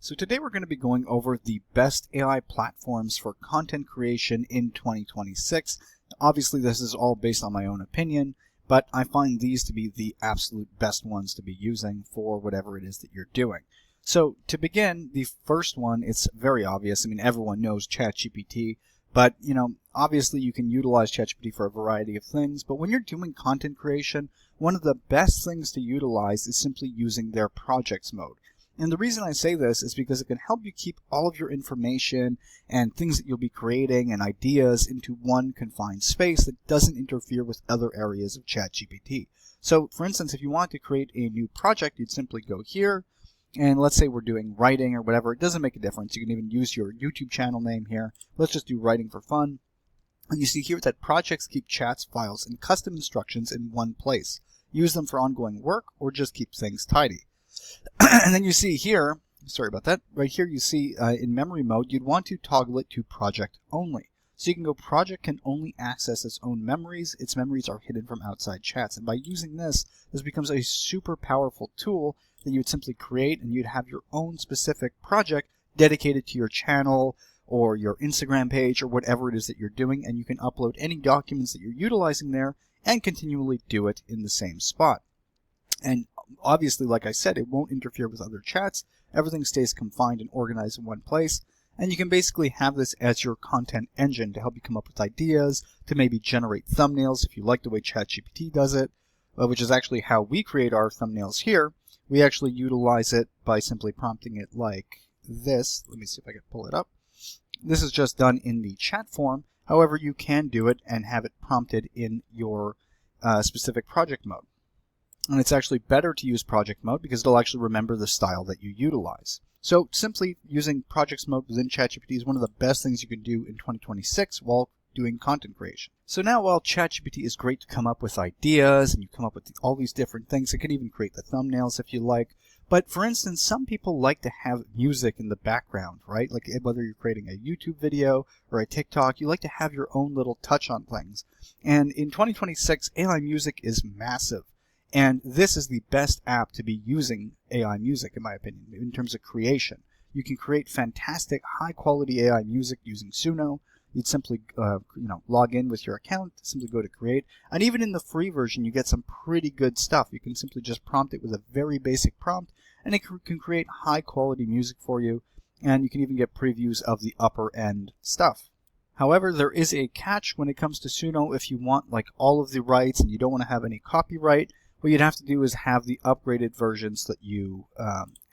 So today we're going to be going over the best AI platforms for content creation in 2026. Obviously this is all based on my own opinion, but I find these to be the absolute best ones to be using for whatever it is that you're doing. So to begin, the first one, it's very obvious. I mean, everyone knows ChatGPT, but obviously you can utilize ChatGPT for a variety of things, but when you're doing content creation, one of the best things to utilize is simply using their projects mode. And the reason I say this is because it can help you keep all of your information and things that you'll be creating and ideas into one confined space that doesn't interfere with other areas of ChatGPT. So for instance, if you want to create a new project, you'd simply go here, and let's say we're doing writing or whatever. It doesn't make a difference. You can even use your YouTube channel name here. Let's just do writing for fun. And you see here that projects keep chats, files, and custom instructions in one place. Use them for ongoing work or just keep things tidy. And then you see here, sorry about that, right here you see in memory mode, you'd want to toggle it to project only. So you can go project can only access its own memories. Its memories are hidden from outside chats. And by using this becomes a super powerful tool that you would simply create, and you'd have your own specific project dedicated to your channel or your Instagram page or whatever it is that you're doing, and you can upload any documents that you're utilizing there and continually do it in the same spot. And obviously, like I said, it won't interfere with other chats. Everything stays confined and organized in one place. And you can basically have this as your content engine to help you come up with ideas, to maybe generate thumbnails if you like the way ChatGPT does it, which is actually how we create our thumbnails here. We actually utilize it by simply prompting it like this. Let me see if I can pull it up. This is just done in the chat form. However, you can do it and have it prompted in your specific project mode. And it's actually better to use project mode because it'll actually remember the style that you utilize. So simply using projects mode within ChatGPT is one of the best things you can do in 2026 while doing content creation. So now while ChatGPT is great to come up with ideas and you come up with all these different things, it can even create the thumbnails if you like. But for instance, some people like to have music in the background, right? Like whether you're creating a YouTube video or a TikTok, you like to have your own little touch on things. And in 2026, AI music is massive. And this is the best app to be using AI music, in my opinion, in terms of creation. You can create fantastic, high-quality AI music using Suno. You'd simply, log in with your account, simply go to create. And even in the free version, you get some pretty good stuff. You can simply just prompt it with a very basic prompt, and it can create high-quality music for you. And you can even get previews of the upper-end stuff. However, there is a catch when it comes to Suno. If you want like all of the rights and you don't want to have any copyright, what you'd have to do is have the upgraded versions that you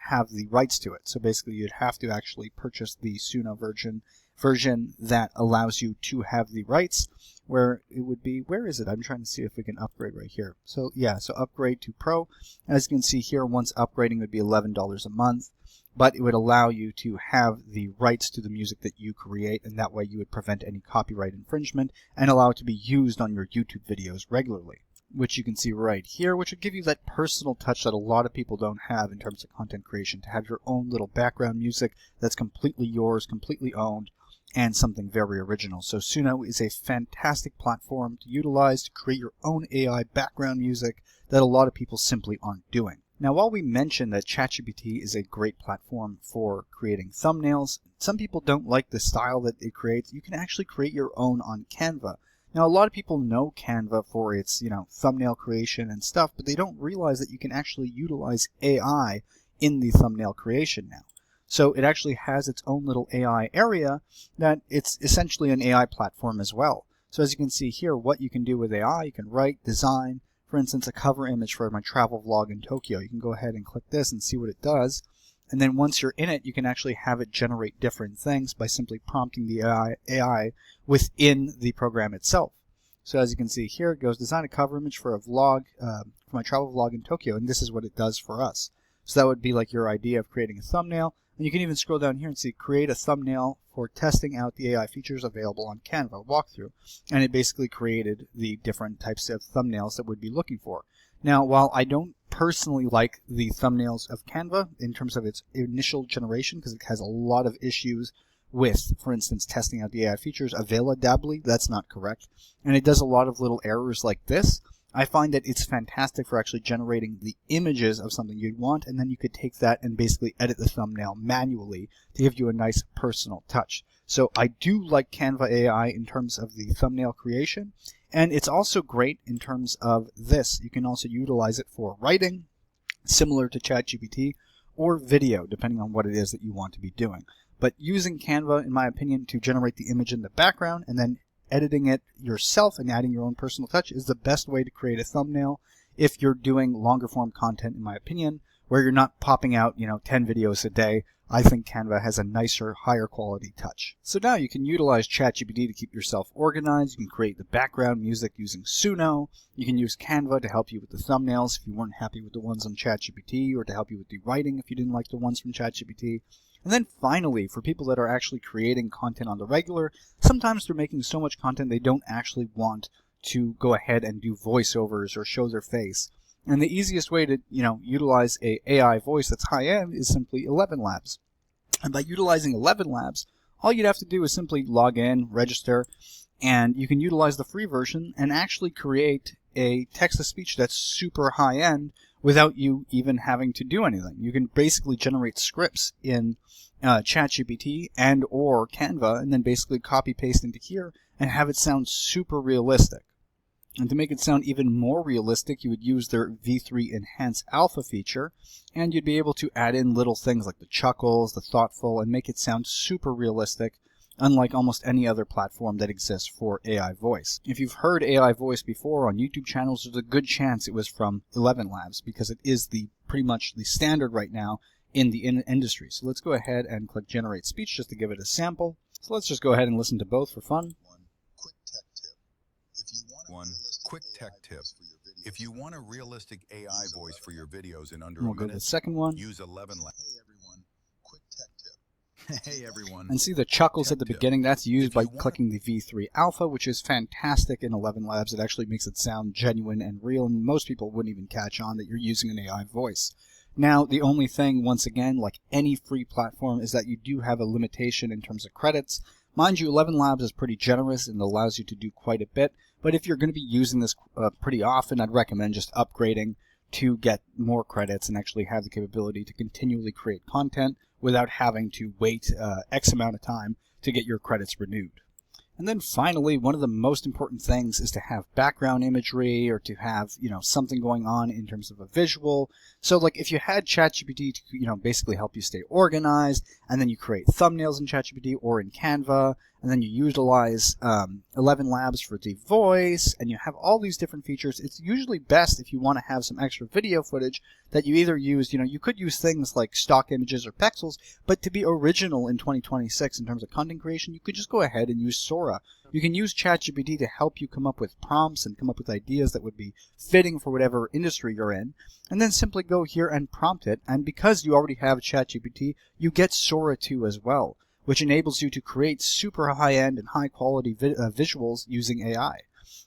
have the rights to it. So basically, you'd have to actually purchase the Suno version that allows you to have the rights, where it would be, where is it? I'm trying to see if we can upgrade right here. So yeah, so upgrade to Pro. As you can see here, once upgrading would be $11 a month, but it would allow you to have the rights to the music that you create, and that way you would prevent any copyright infringement and allow it to be used on your YouTube videos regularly, which you can see right here, which would give you that personal touch that a lot of people don't have in terms of content creation, to have your own little background music that's completely yours, completely owned, and something very original. So Suno is a fantastic platform to utilize to create your own AI background music that a lot of people simply aren't doing. Now, while we mentioned that ChatGPT is a great platform for creating thumbnails, some people don't like the style that it creates. You can actually create your own on Canva. Now, a lot of people know Canva for its, thumbnail creation and stuff, but they don't realize that you can actually utilize AI in the thumbnail creation now. So it actually has its own little AI area that it's essentially an AI platform as well. So as you can see here, what you can do with AI, you can write, design, for instance, a cover image for my travel vlog in Tokyo. You can go ahead and click this and see what it does. And then once you're in it, you can actually have it generate different things by simply prompting the AI within the program itself. So as you can see here, it goes design a cover image for a vlog, for my travel vlog in Tokyo, and this is what it does for us. So that would be like your idea of creating a thumbnail. And you can even scroll down here and see create a thumbnail for testing out the AI features available on Canva walkthrough. And it basically created the different types of thumbnails that we'd be looking for. Now, while I don't personally like the thumbnails of Canva in terms of its initial generation, because it has a lot of issues with, for instance, testing out the AI features, availability, that's not correct. And it does a lot of little errors like this. I find that it's fantastic for actually generating the images of something you'd want, and then you could take that and basically edit the thumbnail manually to give you a nice personal touch. So I do like Canva AI in terms of the thumbnail creation, and it's also great in terms of this. You can also utilize it for writing, similar to ChatGPT, or video, depending on what it is that you want to be doing. But using Canva, in my opinion, to generate the image in the background and then editing it yourself and adding your own personal touch is the best way to create a thumbnail if you're doing longer form content, in my opinion, where you're not popping out, 10 videos a day. I think Canva has a nicer, higher quality touch. So now you can utilize ChatGPT to keep yourself organized. You can create the background music using Suno. You can use Canva to help you with the thumbnails if you weren't happy with the ones on ChatGPT, or to help you with the writing if you didn't like the ones from ChatGPT. And then finally, for people that are actually creating content on the regular, sometimes they're making so much content they don't actually want to go ahead and do voiceovers or show their face. And the easiest way to, utilize a AI voice that's high-end is simply ElevenLabs. And by utilizing ElevenLabs, all you'd have to do is simply log in, register, and you can utilize the free version and actually create a text-to-speech that's super high-end without you even having to do anything. You can basically generate scripts in ChatGPT and or Canva, and then basically copy-paste into here and have it sound super realistic. And to make it sound even more realistic, you would use their V3 Enhance Alpha feature, and you'd be able to add in little things like the chuckles, the thoughtful, and make it sound super realistic, unlike almost any other platform that exists for AI voice. If you've heard AI voice before on YouTube channels, there's a good chance it was from ElevenLabs, because it is pretty much the standard right now in the industry. So let's go ahead and click Generate Speech just to give it a sample. So let's just go ahead and listen to both for fun. Quick tech tip. If you want a realistic AI voice for your videos in under we'll a go to minute, the second one. Use ElevenLabs. Hey everyone, quick tech tip. Hey everyone. And see the chuckles at the beginning? That's used by clicking the V3 Alpha, which is fantastic in ElevenLabs. It actually makes it sound genuine and real, and most people wouldn't even catch on that you're using an AI voice. Now, the only thing, once again, like any free platform, is that you do have a limitation in terms of credits. Mind you, ElevenLabs is pretty generous and allows you to do quite a bit, but if you're going to be using this pretty often, I'd recommend just upgrading to get more credits and actually have the capability to continually create content without having to wait X amount of time to get your credits renewed. And then finally, one of the most important things is to have background imagery, or to have, something going on in terms of a visual. So like if you had ChatGPT to, basically help you stay organized, and then you create thumbnails in ChatGPT or in Canva, and then you utilize ElevenLabs for the voice, and you have all these different features. It's usually best if you want to have some extra video footage that you either use, you could use things like stock images or pixels, but to be original in 2026 in terms of content creation, you could just go ahead and use Sora. You can use ChatGPT to help you come up with prompts and come up with ideas that would be fitting for whatever industry you're in, and then simply go here and prompt it, and because you already have ChatGPT, you get Sora 2 as well, which enables you to create super high-end and high-quality visuals using AI.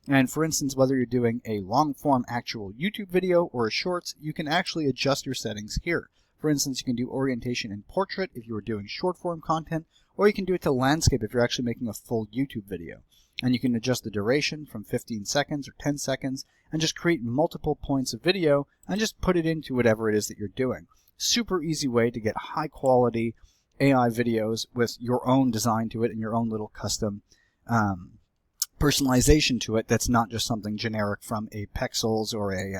And for instance, whether you're doing a long-form actual YouTube video or a shorts, you can actually adjust your settings here. For instance, you can do orientation in portrait if you were doing short-form content, or you can do it to landscape if you're actually making a full YouTube video. And you can adjust the duration from 15 seconds or 10 seconds, and just create multiple points of video, and just put it into whatever it is that you're doing. Super easy way to get high-quality AI videos with your own design to it and your own little custom personalization to it that's not just something generic from a Pexels or a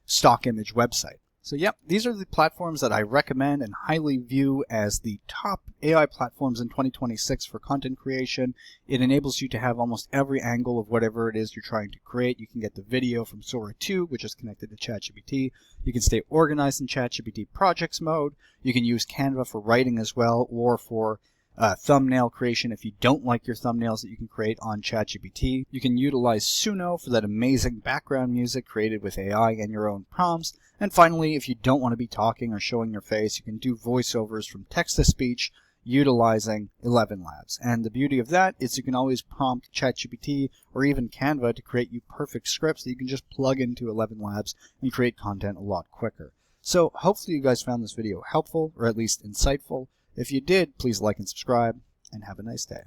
stock image website. So yep, these are the platforms that I recommend and highly view as the top AI platforms in 2026 for content creation. It enables you to have almost every angle of whatever it is you're trying to create. You can get the video from Sora 2, which is connected to ChatGPT. You can stay organized in ChatGPT Projects mode. You can use Canva for writing as well, or for thumbnail creation if you don't like your thumbnails that you can create on ChatGPT. You can utilize Suno for that amazing background music created with AI and your own prompts. And finally, if you don't want to be talking or showing your face, you can do voiceovers from text-to-speech utilizing ElevenLabs. And the beauty of that is you can always prompt ChatGPT or even Canva to create you perfect scripts that you can just plug into ElevenLabs and create content a lot quicker. So hopefully you guys found this video helpful, or at least insightful. If you did, please like and subscribe, and have a nice day.